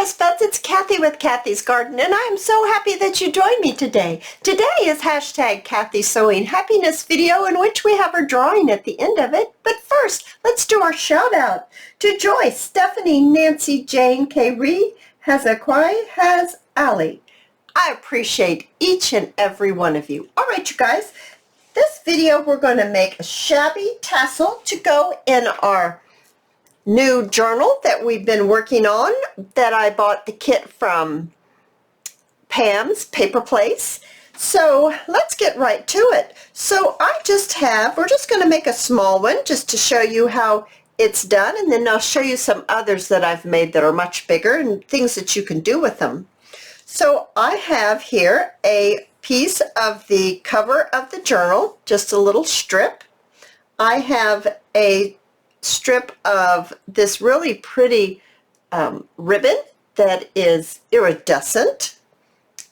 best buds, it's Cathy with Cathy's Garden, and I am so happy that you joined me today. Today is hashtag cathysowinghappiness video, in which we have our drawing at the end of it. But first, let's do our shout out to Joyce, Stephanie, Nancy, Jane, Kay, Hezekiah, Has Ali. I appreciate each and every one of you. All right, you guys, this video we're going to make a shabby tassel to go in our new journal that we've been working on, that I bought the kit from Pam's Paper Place. So let's get right to it. So we're just going to make a small one just to show you how it's done, and then I'll show you some others that I've made that are much bigger and things that you can do with them. So I have here a piece of the cover of the journal, just a little strip. I have a strip of this really pretty ribbon that is iridescent,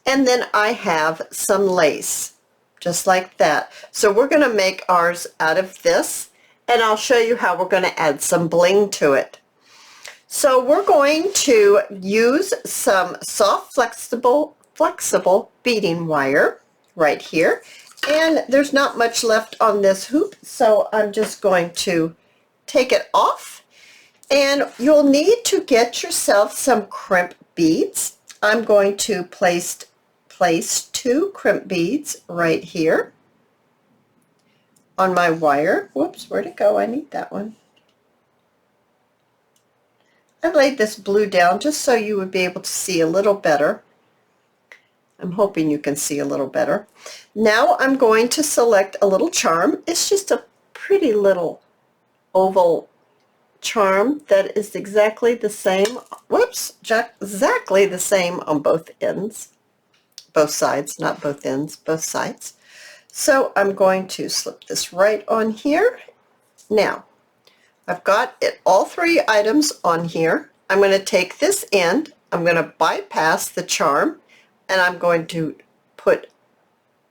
and then I have some lace just like that. So we're going to make ours out of this, and I'll show you how we're going to add some bling to it. So we're going to use some soft flexible beading wire right here, and there's not much left on this hoop, so I'm just going to take it off, and you'll need to get yourself some crimp beads. I'm going to place 2 crimp beads right here on my wire. Whoops, where'd it go? I need that one. I laid this blue down just so you would be able to see a little better. I'm hoping you can see a little better. Now I'm going to select a little charm. It's just a pretty little oval charm that is exactly the same, exactly the same on both ends, both sides, not both ends, both sides. So I'm going to slip this right on here. Now, I've got all 3 items on here. I'm going to take this end, I'm going to bypass the charm, and I'm going to put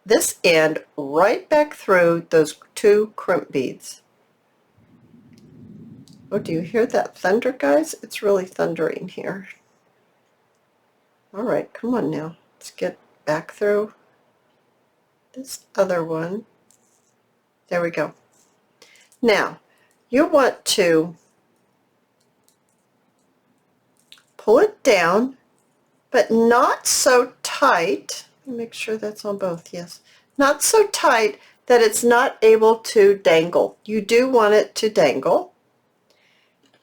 this end right back through those 2 crimp beads. Oh, do you hear that thunder, guys? It's really thundering here. All right, come on now. Let's get back through this other one. There we go. Now, you want to pull it down, but not so tight. Let me make sure that's on both, yes. Not so tight that it's not able to dangle. You do want it to dangle.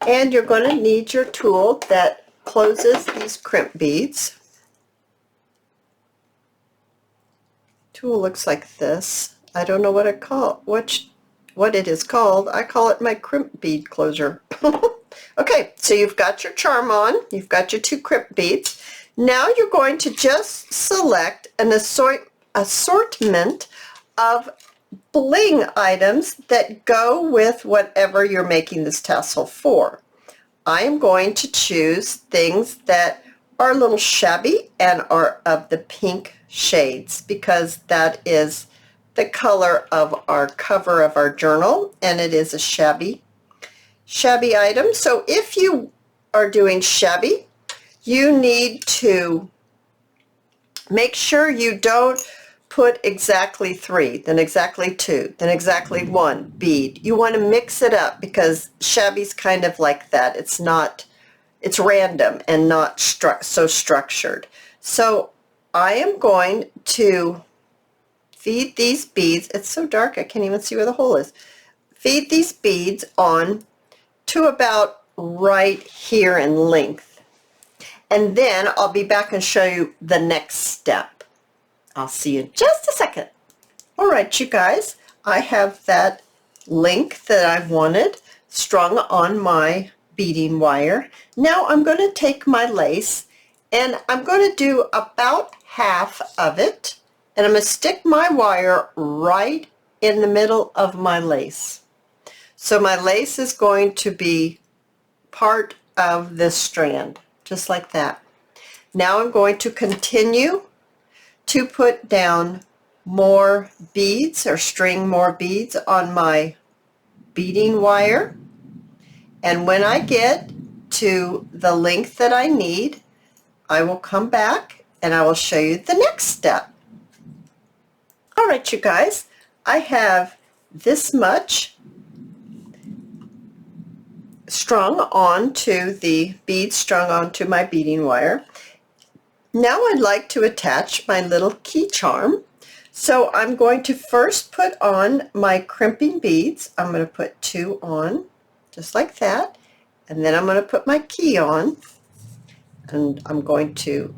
And you're going to need your tool that closes these crimp beads. Tool looks like this. I don't know what it is called. I call it my crimp bead closer. Okay, so you've got your charm on. You've got your 2 crimp beads. Now you're going to just select an assortment of bling items that go with whatever you're making this tassel for. I am going to choose things that are a little shabby and are of the pink shades, because that is the color of our cover of our journal, and it is a shabby item. So if you are doing shabby, you need to make sure you don't put exactly 3, then exactly 2, then exactly 1 bead. You want to mix it up, because shabby's kind of like that. It's random and not so structured. So I am going to feed these beads. It's so dark I can't even see where the hole is. Feed these beads on to about right here in length. And then I'll be back and show you the next step. I'll see you in just a second. All right, you guys, I have that length that I wanted strung on my beading wire. Now I'm going to take my lace, and I'm going to do about half of it, and I'm going to stick my wire right in the middle of my lace. So my lace is going to be part of this strand, just like that. Now I'm going to continue to put down more beads, or string more beads on my beading wire, and when I get to the length that I need, I will come back and I will show you the next step. All right, you guys, I have this much strung onto the beads, strung onto my beading wire. Now I'd like to attach my little key charm. So I'm going to first put on my crimping beads. I'm going to put 2 on, just like that. And then I'm going to put my key on. And I'm going to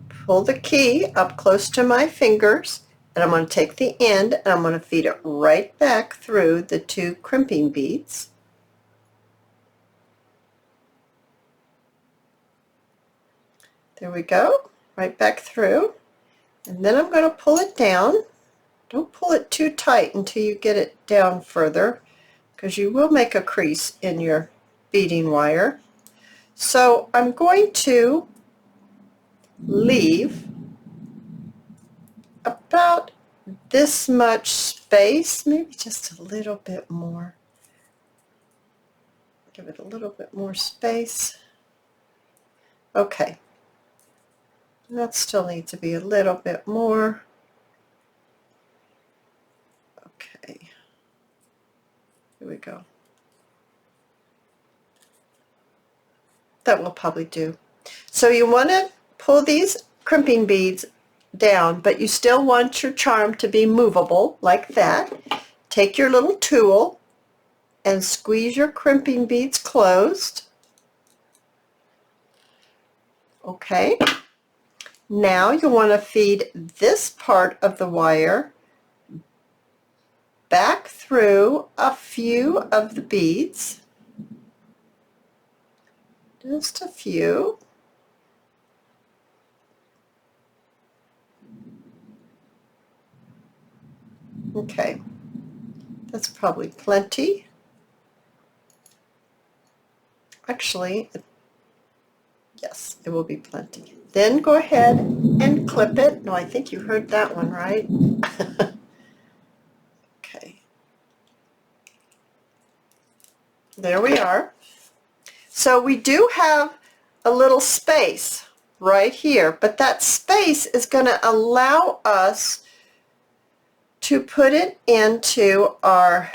pull the key up close to my fingers. And I'm going to take the end and I'm going to feed it right back through the 2 crimping beads. There we go, right back through. And then I'm going to pull it down. Don't pull it too tight until you get it down further, because you will make a crease in your beading wire. So I'm going to leave about this much space, maybe just a little bit more. Give it a little bit more space. Okay. That still needs to be a little bit more. Okay. Here we go. That will probably do. So you want to pull these crimping beads down, but you still want your charm to be movable like that. Take your little tool and squeeze your crimping beads closed. Okay. Now you want to feed this part of the wire back through a few of the beads. Just a few. Okay, that's probably plenty. Actually, yes, it will be plenty. Then go ahead and clip it. No, I think you heard that one, right? Okay. There we are. So we do have a little space right here, but that space is going to allow us to put it into our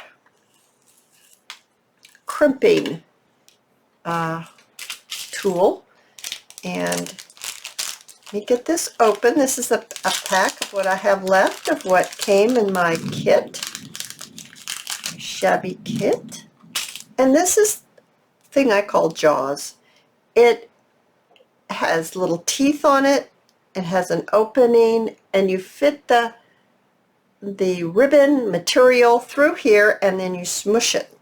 crimping tool. And let me get this open. This is a pack of what I have left of what came in my kit, my shabby kit. And this is the thing I call Jaws. It has little teeth on it. It has an opening, and you fit the ribbon material through here, and then you smush it.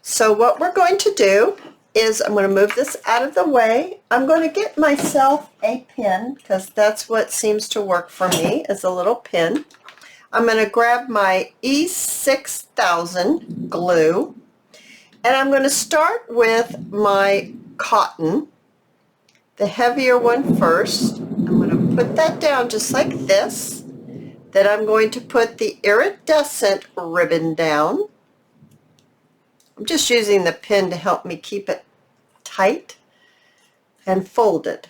So what we're going to do is I'm going to move this out of the way. I'm going to get myself a pin, because that's what seems to work for me, is a little pin. I'm going to grab my E6000 glue, and I'm going to start with my cotton, the heavier one first. I'm going to put that down just like this. Then I'm going to put the iridescent ribbon down. I'm just using the pin to help me keep it tight and fold it.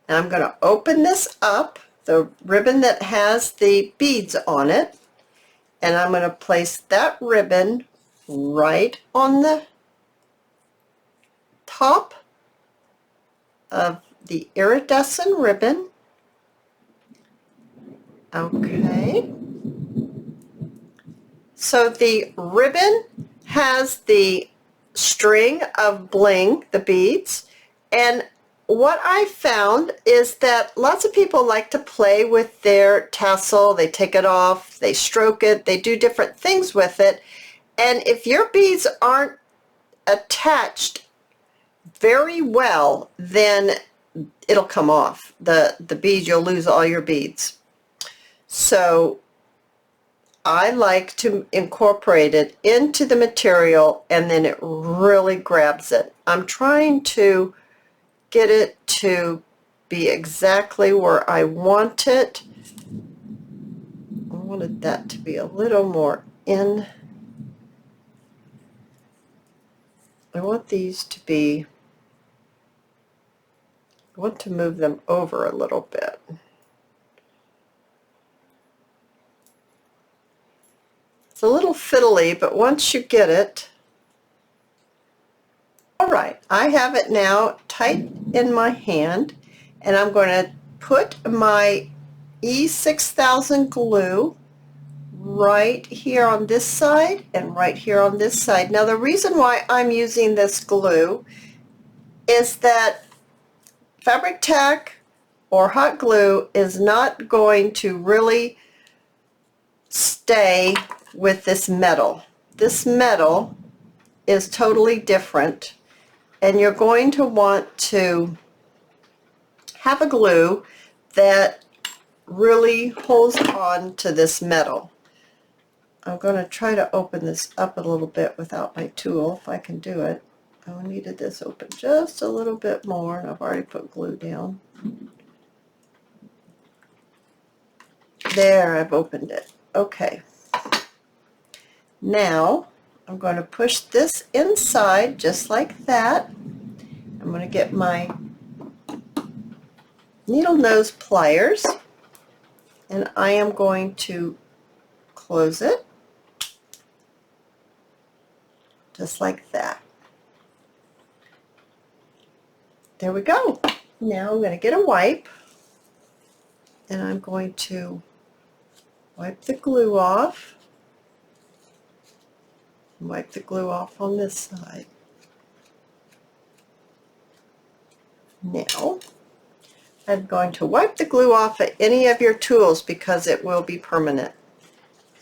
Now I'm going to open this up, the ribbon that has the beads on it, and I'm going to place that ribbon right on the top of the iridescent ribbon. Okay. So the ribbon has the string of bling, the beads, and what I found is that lots of people like to play with their tassel. They take it off, they stroke it, they do different things with it, and if your beads aren't attached very well, then it'll come off. The beads, you'll lose all your beads. So I like to incorporate it into the material, and then it really grabs it. I'm trying to get it to be exactly where I want it. I wanted that to be a little more in. I want these to be I want to move them over a little bit. It's a little fiddly, but once you get it, all right, I have it now tight in my hand, and I'm going to put my E6000 glue right here on this side and right here on this side. Now the reason why I'm using this glue is that fabric tack or hot glue is not going to really stay with this metal. This metal is totally different, and you're going to want to have a glue that really holds on to this metal. I'm going to try to open this up a little bit without my tool, if I can do it. I needed this open just a little bit more, and I've already put glue down. There, I've opened it. Okay. Now, I'm going to push this inside just like that. I'm going to get my needle nose pliers, and I am going to close it just like that. There we go. Now I'm going to get a wipe, and I'm going to wipe the glue off. Wipe the glue off on this side. Now, I'm going to wipe the glue off of any of your tools because it will be permanent.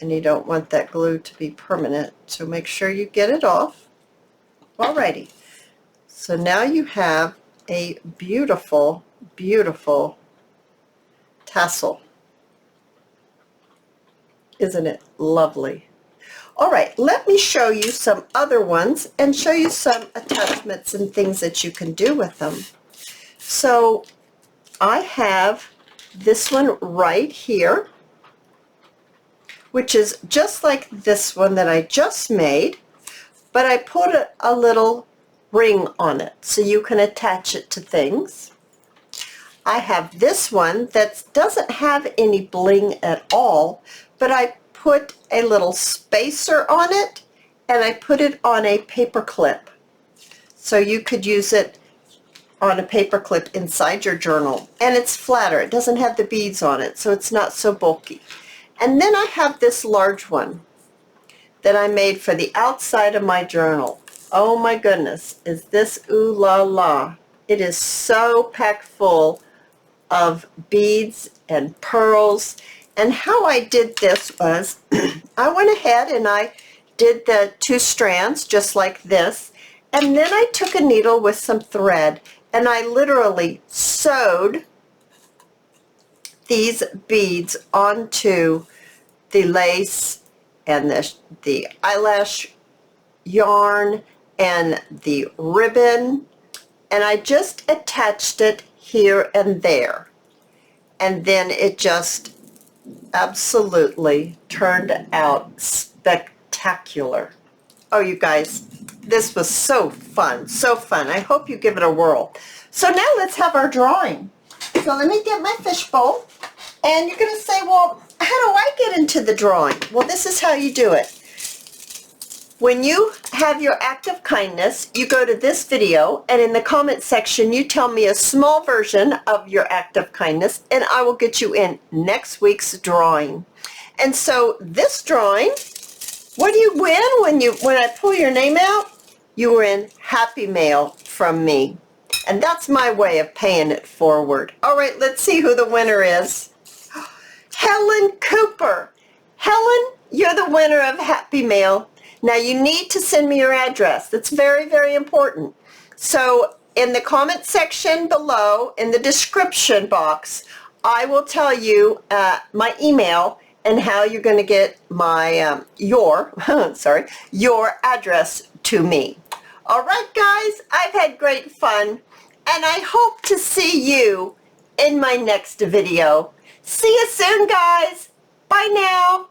And you don't want that glue to be permanent, so make sure you get it off. Alrighty. So now you have a beautiful, beautiful tassel. Isn't it lovely? All right, let me show you some other ones and show you some attachments and things that you can do with them. So I have this one right here, which is just like this one that I just made, but I put a little ring on it so you can attach it to things. I have this one that doesn't have any bling at all, but I put a little spacer on it, and I put it on a paper clip. So you could use it on a paper clip inside your journal, and it's flatter. It doesn't have the beads on it, so it's not so bulky. And then I have this large one that I made for the outside of my journal. Oh my goodness, is this ooh la la. It is so packed full of beads and pearls. And how I did this was I went ahead and I did the 2 strands just like this, and then I took a needle with some thread and I literally sewed these beads onto the lace and the eyelash yarn and the ribbon, and I just attached it here and there, and then it just absolutely turned out spectacular. Oh, you guys, this was so fun, so fun. I hope you give it a whirl. So now let's have our drawing. So let me get my fishbowl, and you're going to say, well, how do I get into the drawing? Well, this is how you do it. When you have your act of kindness, you go to this video, and in the comment section, you tell me a small version of your act of kindness, and I will get you in next week's drawing. And so this drawing, what do you win when I pull your name out? You win Happy Mail from me. And that's my way of paying it forward. All right, let's see who the winner is. Helen Cooper. Helen, you're the winner of Happy Mail. Now you need to send me your address. That's very, very important. So in the comment section below, in the description box, I will tell you my email and how you're going to get my your address to me. All right, guys, I've had great fun, and I hope to see you in my next video. See you soon, guys. Bye now.